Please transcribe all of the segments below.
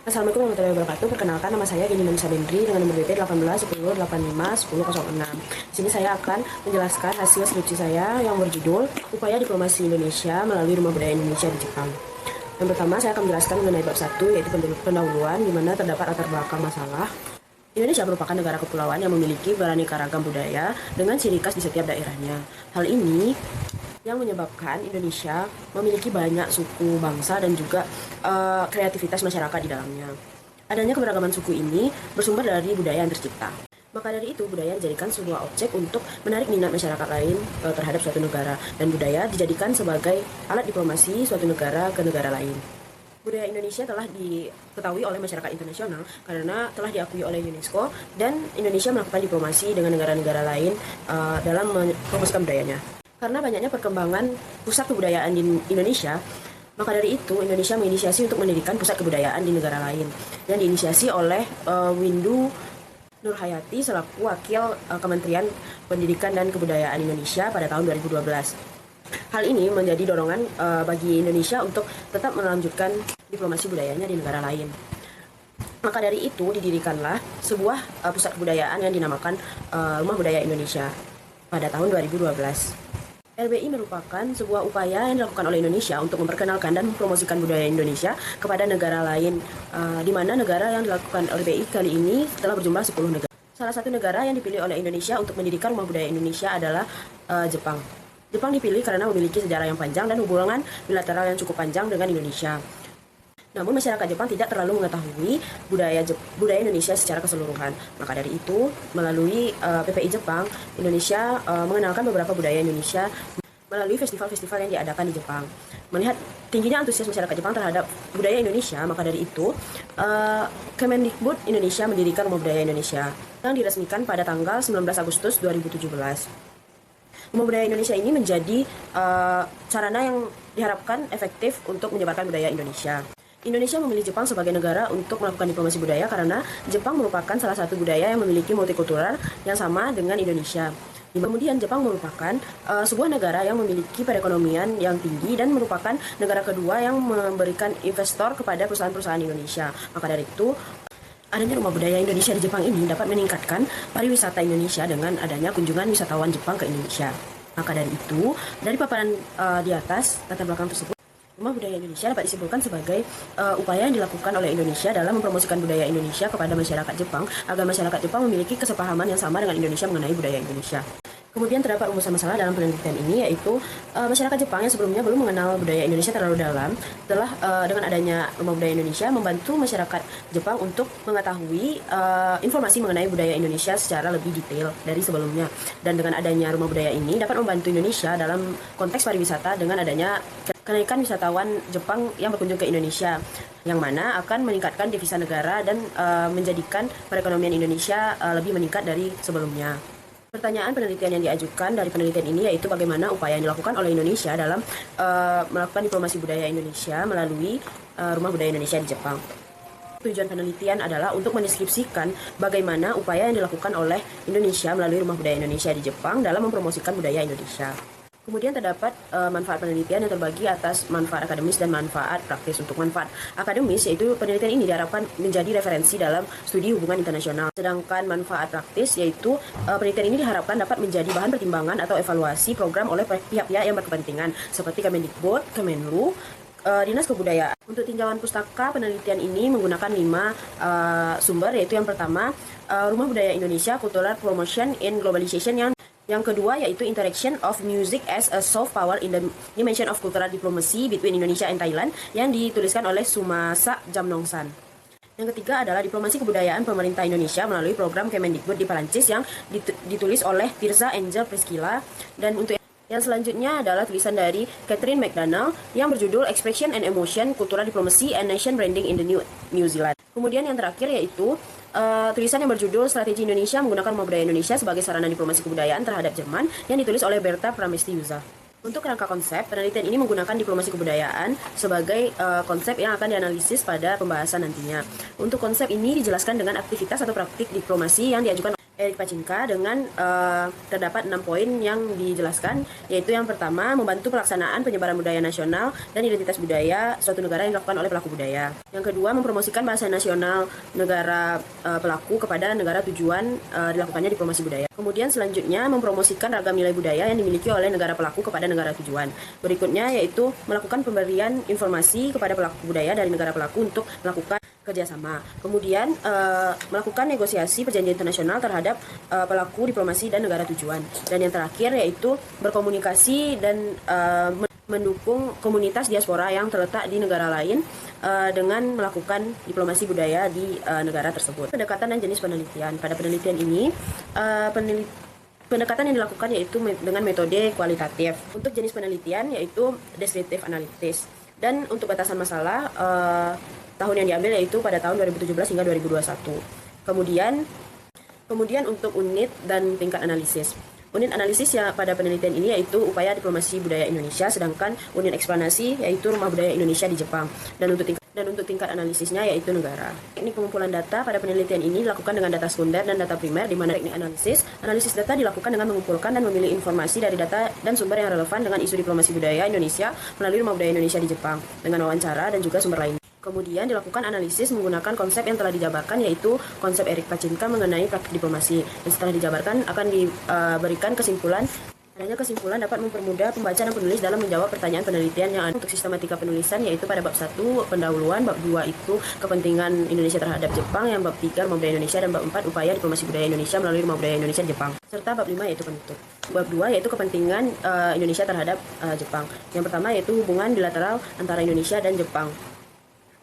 Assalamualaikum warahmatullahi wabarakatuh. Perkenalkan, nama saya Gini Manisa Bendri dengan nomor BP 18 10 85 1006. Di sini saya akan menjelaskan hasil skripsi saya yang berjudul Upaya Diplomasi Indonesia melalui Rumah Budaya Indonesia di Jepang. Yang pertama, saya akan menjelaskan mengenai bab 1, yaitu pendahuluan, di mana terdapat latar belakang masalah. Indonesia merupakan negara kepulauan yang memiliki beraneka ragam budaya dengan ciri khas di setiap daerahnya. Hal ini yang menyebabkan Indonesia memiliki banyak suku, bangsa, dan juga kreativitas masyarakat di dalamnya. Adanya keberagaman suku ini bersumber dari budaya yang tercipta. Maka dari itu, budaya dijadikan sebuah objek untuk menarik minat masyarakat lain terhadap suatu negara, dan budaya dijadikan sebagai alat diplomasi suatu negara ke negara lain. Budaya Indonesia telah diketahui oleh masyarakat internasional karena telah diakui oleh UNESCO, dan Indonesia melakukan diplomasi dengan negara-negara lain dalam mempromosikan budayanya. Karena banyaknya perkembangan pusat kebudayaan di Indonesia, maka dari itu Indonesia menginisiasi untuk mendirikan pusat kebudayaan di negara lain yang diinisiasi oleh Windu Nurhayati selaku Wakil Kementerian Pendidikan dan Kebudayaan Indonesia pada tahun 2012. Hal ini menjadi dorongan bagi Indonesia untuk tetap melanjutkan diplomasi budayanya di negara lain. Maka dari itu didirikanlah sebuah pusat kebudayaan yang dinamakan Rumah Budaya Indonesia pada tahun 2012. RBI merupakan sebuah upaya yang dilakukan oleh Indonesia untuk memperkenalkan dan mempromosikan budaya Indonesia kepada negara lain, di mana negara yang dilakukan RBI kali ini telah berjumlah 10 negara. Salah satu negara yang dipilih oleh Indonesia untuk mendirikan Rumah Budaya Indonesia adalah Jepang. Jepang dipilih karena memiliki sejarah yang panjang dan hubungan bilateral yang cukup panjang dengan Indonesia. Namun masyarakat Jepang tidak terlalu mengetahui budaya Indonesia secara keseluruhan. Maka dari itu, melalui PPI Jepang, Indonesia mengenalkan beberapa budaya Indonesia melalui festival-festival yang diadakan di Jepang. Melihat tingginya antusias masyarakat Jepang terhadap budaya Indonesia, maka dari itu Kemendikbud Indonesia mendirikan Rumah Budaya Indonesia yang diresmikan pada tanggal 19 Agustus 2017. Rumah Budaya Indonesia ini menjadi sarana yang diharapkan efektif untuk menyebarkan budaya Indonesia. Indonesia memilih Jepang sebagai negara untuk melakukan diplomasi budaya karena Jepang merupakan salah satu budaya yang memiliki multikultural yang sama dengan Indonesia. Kemudian Jepang merupakan sebuah negara yang memiliki perekonomian yang tinggi dan merupakan negara kedua yang memberikan investor kepada perusahaan-perusahaan Indonesia. Maka dari itu, adanya Rumah Budaya Indonesia di Jepang ini dapat meningkatkan pariwisata Indonesia dengan adanya kunjungan wisatawan Jepang ke Indonesia. Maka dari itu, dari paparan di atas latar belakang tersebut, Rumah Budaya Indonesia dapat disimpulkan sebagai upaya yang dilakukan oleh Indonesia dalam mempromosikan budaya Indonesia kepada masyarakat Jepang agar masyarakat Jepang memiliki kesepahaman yang sama dengan Indonesia mengenai budaya Indonesia. Kemudian terdapat rumusan masalah dalam penelitian ini, yaitu masyarakat Jepang yang sebelumnya belum mengenal budaya Indonesia terlalu dalam telah dengan adanya Rumah Budaya Indonesia membantu masyarakat Jepang untuk mengetahui informasi mengenai budaya Indonesia secara lebih detail dari sebelumnya. Dan dengan adanya Rumah Budaya ini dapat membantu Indonesia dalam konteks pariwisata dengan adanya kenaikan wisatawan Jepang yang berkunjung ke Indonesia, yang mana akan meningkatkan devisa negara dan menjadikan perekonomian Indonesia lebih meningkat dari sebelumnya. Pertanyaan penelitian yang diajukan dari penelitian ini yaitu bagaimana upaya yang dilakukan oleh Indonesia dalam melakukan diplomasi budaya Indonesia melalui Rumah Budaya Indonesia di Jepang. Tujuan penelitian adalah untuk mendeskripsikan bagaimana upaya yang dilakukan oleh Indonesia melalui Rumah Budaya Indonesia di Jepang dalam mempromosikan budaya Indonesia. Kemudian terdapat manfaat penelitian yang terbagi atas manfaat akademis dan manfaat praktis. Untuk manfaat akademis, yaitu penelitian ini diharapkan menjadi referensi dalam studi hubungan internasional. Sedangkan manfaat praktis, yaitu penelitian ini diharapkan dapat menjadi bahan pertimbangan atau evaluasi program oleh pihak-pihak yang berkepentingan, seperti Kemendikbud, Kemenlu, Dinas Kebudayaan. Untuk tinjauan pustaka, penelitian ini menggunakan 5 sumber, yaitu yang pertama, Rumah Budaya Indonesia, Cultural Promotion in Globalization, yang kedua yaitu Interaction of Music as a Soft Power in the Dimension of Cultural Diplomacy Between Indonesia and Thailand, yang dituliskan oleh Sumasa Jamnongsan. Yang ketiga adalah Diplomasi Kebudayaan Pemerintah Indonesia melalui program Kemendikbud di Perancis, yang ditulis oleh Tirza Angel Priscilla. Dan untuk yang selanjutnya adalah tulisan dari Catherine McDonald yang berjudul Expression and Emotion, Cultural Diplomacy and Nation Branding in the New Zealand. Kemudian yang terakhir yaitu tulisan yang berjudul Strategi Indonesia Menggunakan Rumah Budaya Indonesia sebagai Sarana Diplomasi Kebudayaan Terhadap Jerman, yang ditulis oleh Berta Pramestiuza. Untuk kerangka konsep, penelitian ini menggunakan diplomasi kebudayaan sebagai konsep yang akan dianalisis pada pembahasan nantinya. Untuk konsep ini dijelaskan dengan aktivitas atau praktik diplomasi yang diajukan Erik Pachinka dengan terdapat 6 poin yang dijelaskan, yaitu yang pertama, membantu pelaksanaan penyebaran budaya nasional dan identitas budaya suatu negara yang dilakukan oleh pelaku budaya. Yang kedua, mempromosikan bahasa nasional negara pelaku kepada negara tujuan dilakukannya diplomasi budaya. Kemudian selanjutnya, mempromosikan ragam nilai budaya yang dimiliki oleh negara pelaku kepada negara tujuan. Berikutnya yaitu melakukan pemberian informasi kepada pelaku budaya dari negara pelaku untuk melakukan kerjasama. Kemudian melakukan negosiasi perjanjian internasional terhadap pelaku diplomasi dan negara tujuan. Dan yang terakhir yaitu berkomunikasi dan mendukung komunitas diaspora yang terletak di negara lain dengan melakukan diplomasi budaya di negara tersebut. Pendekatan dan jenis penelitian. Pada penelitian ini pendekatan yang dilakukan yaitu dengan metode kualitatif. Untuk jenis penelitian yaitu descriptive analysis. Dan untuk batasan masalah tahun yang diambil yaitu pada tahun 2017 hingga 2021. Kemudian untuk unit dan tingkat analisis. Unit analisis ya pada penelitian ini yaitu upaya diplomasi budaya Indonesia, sedangkan unit eksplanasi yaitu rumah budaya Indonesia di Jepang. Dan untuk tingkat analisisnya yaitu negara. Teknik pengumpulan data pada penelitian ini dilakukan dengan data sekunder dan data primer, di mana teknik analisis data dilakukan dengan mengumpulkan dan memilih informasi dari data dan sumber yang relevan dengan isu diplomasi budaya Indonesia melalui rumah budaya Indonesia di Jepang, dengan wawancara dan juga sumber lainnya. Kemudian dilakukan analisis menggunakan konsep yang telah dijabarkan, yaitu konsep Erik Pachinka mengenai praktik diplomasi. Dan setelah dijabarkan akan diberikan kesimpulan. Adanya kesimpulan dapat mempermudah pembaca dan penulis dalam menjawab pertanyaan penelitian yang ada. Untuk sistematika penulisan yaitu pada bab 1 pendahuluan, bab 2 itu kepentingan Indonesia terhadap Jepang, yang bab 3 rumah budaya Indonesia, dan bab 4 upaya diplomasi budaya Indonesia melalui rumah budaya Indonesia di Jepang. Serta bab 5 yaitu penutup. Bab 2 yaitu kepentingan Indonesia terhadap Jepang. Yang pertama yaitu hubungan bilateral antara Indonesia dan Jepang.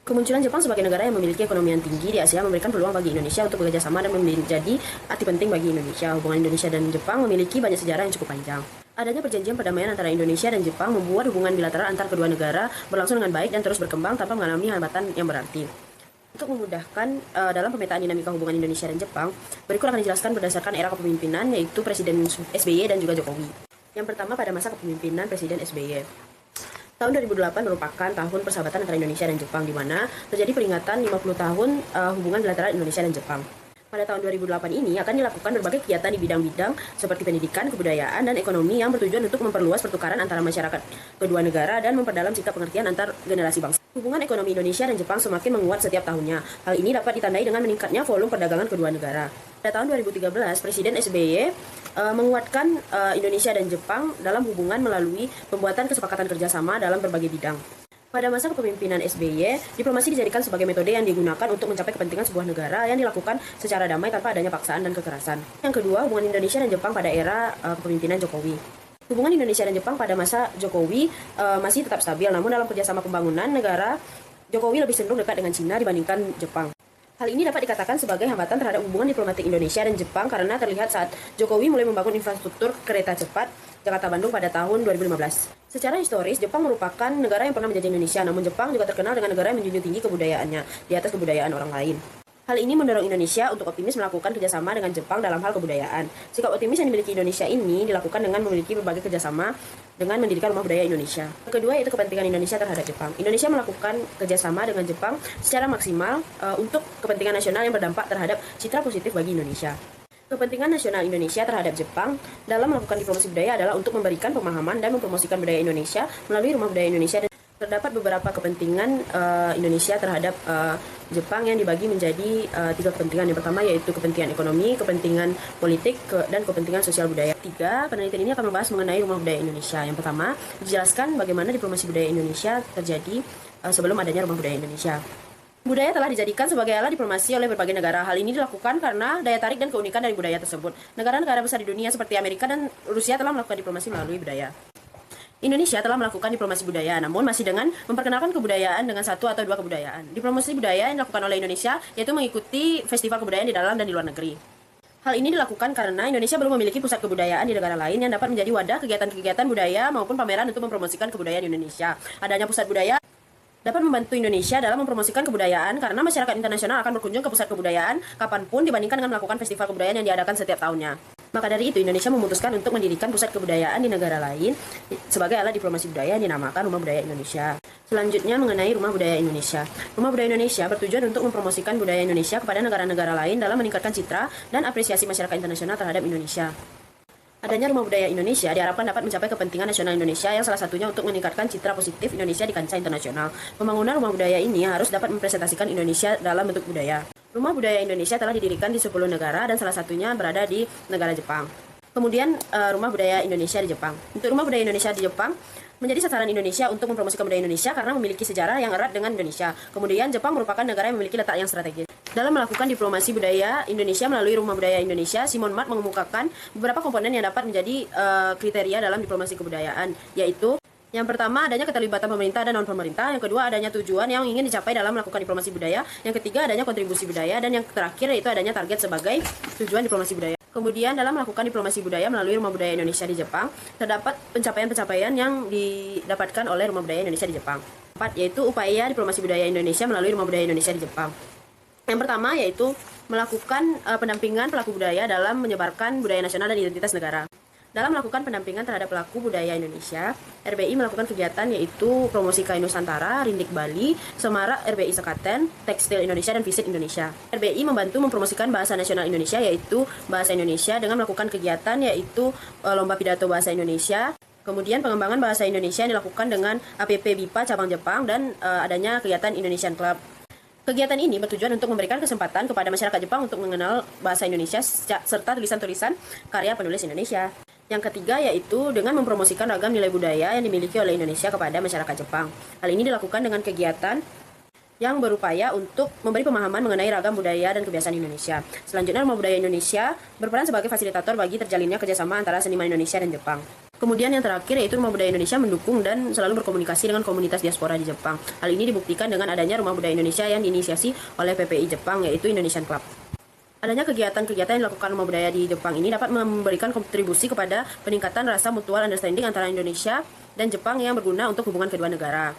Kemunculan Jepang sebagai negara yang memiliki ekonomi yang tinggi di Asia memberikan peluang bagi Indonesia untuk bekerja sama dan menjadi arti penting bagi Indonesia. Hubungan Indonesia dan Jepang memiliki banyak sejarah yang cukup panjang. Adanya perjanjian perdamaian antara Indonesia dan Jepang membuat hubungan bilateral antar kedua negara berlangsung dengan baik dan terus berkembang tanpa mengalami hambatan yang berarti. Untuk memudahkan dalam pemetaan dinamika hubungan Indonesia dan Jepang, berikut akan dijelaskan berdasarkan era kepemimpinan yaitu Presiden SBY dan juga Jokowi. Yang pertama pada masa kepemimpinan Presiden SBY. Tahun 2008 merupakan tahun persahabatan antara Indonesia dan Jepang, di mana terjadi peringatan 50 tahun hubungan bilateral Indonesia dan Jepang. Pada tahun 2008 ini akan dilakukan berbagai kegiatan di bidang-bidang seperti pendidikan, kebudayaan, dan ekonomi yang bertujuan untuk memperluas pertukaran antara masyarakat kedua negara dan memperdalam sikap pengertian antar generasi bangsa. Hubungan ekonomi Indonesia dan Jepang semakin menguat setiap tahunnya. Hal ini dapat ditandai dengan meningkatnya volume perdagangan kedua negara. Pada tahun 2013, Presiden SBY menguatkan Indonesia dan Jepang dalam hubungan melalui pembuatan kesepakatan kerjasama dalam berbagai bidang. Pada masa kepemimpinan SBY, diplomasi dijadikan sebagai metode yang digunakan untuk mencapai kepentingan sebuah negara yang dilakukan secara damai tanpa adanya paksaan dan kekerasan. Yang kedua, hubungan Indonesia dan Jepang pada era kepemimpinan Jokowi. Hubungan Indonesia dan Jepang pada masa Jokowi masih tetap stabil, namun dalam kerjasama pembangunan negara, Jokowi lebih cenderung dekat dengan Cina dibandingkan Jepang. Hal ini dapat dikatakan sebagai hambatan terhadap hubungan diplomatik Indonesia dan Jepang karena terlihat saat Jokowi mulai membangun infrastruktur kereta cepat Jakarta-Bandung pada tahun 2015. Secara historis, Jepang merupakan negara yang pernah menjajah Indonesia, namun Jepang juga terkenal dengan negara yang menjunjung tinggi kebudayaannya di atas kebudayaan orang lain. Hal ini mendorong Indonesia untuk optimis melakukan kerjasama dengan Jepang dalam hal kebudayaan. Sikap optimis yang dimiliki Indonesia ini dilakukan dengan memiliki berbagai kerjasama dengan mendirikan rumah budaya Indonesia. Kedua yaitu kepentingan Indonesia terhadap Jepang. Indonesia melakukan kerjasama dengan Jepang secara maksimal untuk kepentingan nasional yang berdampak terhadap citra positif bagi Indonesia. Kepentingan nasional Indonesia terhadap Jepang dalam melakukan diplomasi budaya adalah untuk memberikan pemahaman dan mempromosikan budaya Indonesia melalui rumah budaya Indonesia. Terdapat beberapa kepentingan Indonesia terhadap Jepang yang dibagi menjadi 3 kepentingan. Yang pertama yaitu kepentingan ekonomi, kepentingan politik, dan kepentingan sosial budaya. 3, penelitian ini akan membahas mengenai rumah budaya Indonesia. Yang pertama, dijelaskan bagaimana diplomasi budaya Indonesia terjadi sebelum adanya rumah budaya Indonesia. Budaya telah dijadikan sebagai alat diplomasi oleh berbagai negara. Hal ini dilakukan karena daya tarik dan keunikan dari budaya tersebut. Negara-negara besar di dunia seperti Amerika dan Rusia telah melakukan diplomasi melalui budaya. Indonesia telah melakukan diplomasi budaya, namun masih dengan memperkenalkan kebudayaan dengan 1 atau 2 kebudayaan. Diplomasi budaya yang dilakukan oleh Indonesia yaitu mengikuti festival kebudayaan di dalam dan di luar negeri. Hal ini dilakukan karena Indonesia belum memiliki pusat kebudayaan di negara lain yang dapat menjadi wadah kegiatan-kegiatan budaya maupun pameran untuk mempromosikan kebudayaan Indonesia. Adanya pusat budaya dapat membantu Indonesia dalam mempromosikan kebudayaan karena masyarakat internasional akan berkunjung ke pusat kebudayaan kapanpun dibandingkan dengan melakukan festival kebudayaan yang diadakan setiap tahunnya. Maka dari itu Indonesia memutuskan untuk mendirikan pusat kebudayaan di negara lain sebagai alat diplomasi budaya yang dinamakan Rumah Budaya Indonesia. Selanjutnya mengenai Rumah Budaya Indonesia. Rumah Budaya Indonesia bertujuan untuk mempromosikan budaya Indonesia kepada negara-negara lain dalam meningkatkan citra dan apresiasi masyarakat internasional terhadap Indonesia. Adanya Rumah Budaya Indonesia diharapkan dapat mencapai kepentingan nasional Indonesia yang salah satunya untuk meningkatkan citra positif Indonesia di kancah internasional. Pembangunan rumah budaya ini harus dapat mempresentasikan Indonesia dalam bentuk budaya. Rumah Budaya Indonesia telah didirikan di 10 negara dan salah satunya berada di negara Jepang. Kemudian Rumah Budaya Indonesia di Jepang. Untuk Rumah Budaya Indonesia di Jepang menjadi sasaran Indonesia untuk mempromosikan budaya Indonesia karena memiliki sejarah yang erat dengan Indonesia. Kemudian Jepang merupakan negara yang memiliki letak yang strategis. Dalam melakukan diplomasi budaya Indonesia melalui Rumah Budaya Indonesia, Simon Mart mengemukakan beberapa komponen yang dapat menjadi kriteria dalam diplomasi kebudayaan, yaitu yang pertama, adanya keterlibatan pemerintah dan non-pemerintah. Yang kedua, adanya tujuan yang ingin dicapai dalam melakukan diplomasi budaya. Yang ketiga, adanya kontribusi budaya. Dan yang terakhir, yaitu adanya target sebagai tujuan diplomasi budaya. Kemudian, dalam melakukan diplomasi budaya melalui Rumah Budaya Indonesia di Jepang, terdapat pencapaian-pencapaian yang didapatkan oleh Rumah Budaya Indonesia di Jepang. 4, yaitu upaya diplomasi budaya Indonesia melalui Rumah Budaya Indonesia di Jepang. Yang pertama, yaitu melakukan pendampingan pelaku budaya dalam menyebarkan budaya nasional dan identitas negara. Dalam melakukan pendampingan terhadap pelaku budaya Indonesia, RBI melakukan kegiatan yaitu Promosi Kain Nusantara, Rindik Bali, Semarak RBI Sekaten, Tekstil Indonesia, dan Visit Indonesia. RBI membantu mempromosikan bahasa nasional Indonesia yaitu bahasa Indonesia dengan melakukan kegiatan yaitu Lomba Pidato Bahasa Indonesia. Kemudian pengembangan bahasa Indonesia yang dilakukan dengan APP BIPA cabang Jepang dan adanya kegiatan Indonesian Club. Kegiatan ini bertujuan untuk memberikan kesempatan kepada masyarakat Jepang untuk mengenal bahasa Indonesia serta tulisan-tulisan karya penulis Indonesia. Yang ketiga yaitu dengan mempromosikan ragam nilai budaya yang dimiliki oleh Indonesia kepada masyarakat Jepang. Hal ini dilakukan dengan kegiatan yang berupaya untuk memberi pemahaman mengenai ragam budaya dan kebiasaan Indonesia. Selanjutnya, Rumah Budaya Indonesia berperan sebagai fasilitator bagi terjalinnya kerjasama antara seniman Indonesia dan Jepang. Kemudian yang terakhir yaitu Rumah Budaya Indonesia mendukung dan selalu berkomunikasi dengan komunitas diaspora di Jepang. Hal ini dibuktikan dengan adanya Rumah Budaya Indonesia yang diinisiasi oleh PPI Jepang yaitu Indonesian Club. Adanya kegiatan-kegiatan yang dilakukan Rumah Budaya di Jepang ini dapat memberikan kontribusi kepada peningkatan rasa mutual understanding antara Indonesia dan Jepang yang berguna untuk hubungan kedua negara.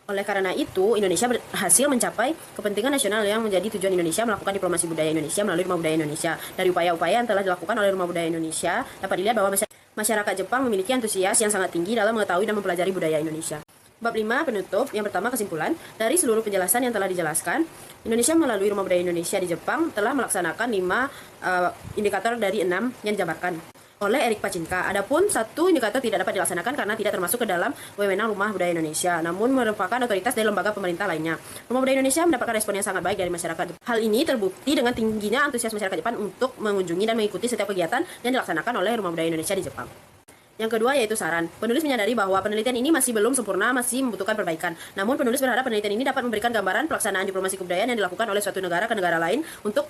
Oleh karena itu, Indonesia berhasil mencapai kepentingan nasional yang menjadi tujuan Indonesia melakukan diplomasi budaya Indonesia melalui Rumah Budaya Indonesia. Dari upaya-upaya yang telah dilakukan oleh Rumah Budaya Indonesia, dapat dilihat bahwa masyarakat Jepang memiliki antusias yang sangat tinggi dalam mengetahui dan mempelajari budaya Indonesia. Bab 5 penutup. Yang pertama, kesimpulan. Dari seluruh penjelasan yang telah dijelaskan, Indonesia melalui Rumah Budaya Indonesia di Jepang telah melaksanakan 5 indikator dari 6 yang dijabarkan oleh Erik Pacinka. Adapun satu indikator tidak dapat dilaksanakan karena tidak termasuk ke dalam wewenang Rumah Budaya Indonesia, namun merupakan otoritas dari lembaga pemerintah lainnya. Rumah Budaya Indonesia mendapatkan respon yang sangat baik dari masyarakat. Hal ini terbukti dengan tingginya antusias masyarakat Jepang untuk mengunjungi dan mengikuti setiap kegiatan yang dilaksanakan oleh Rumah Budaya Indonesia di Jepang. Yang kedua yaitu saran. Penulis menyadari bahwa penelitian ini masih belum sempurna, masih membutuhkan perbaikan. Namun penulis berharap penelitian ini dapat memberikan gambaran pelaksanaan diplomasi kebudayaan yang dilakukan oleh suatu negara ke negara lain untuk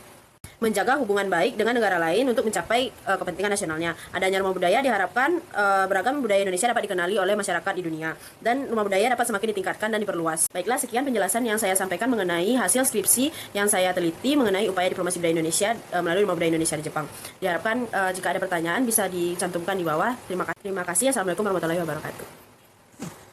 menjaga hubungan baik dengan negara lain untuk mencapai kepentingan nasionalnya. Adanya rumah budaya diharapkan beragam budaya Indonesia dapat dikenali oleh masyarakat di dunia dan rumah budaya dapat semakin ditingkatkan dan diperluas. Baiklah, sekian penjelasan yang saya sampaikan mengenai hasil skripsi yang saya teliti mengenai upaya diplomasi budaya Indonesia melalui Rumah Budaya Indonesia di Jepang. Diharapkan jika ada pertanyaan bisa dicantumkan di bawah. Terima kasih. Assalamualaikum warahmatullahi wabarakatuh.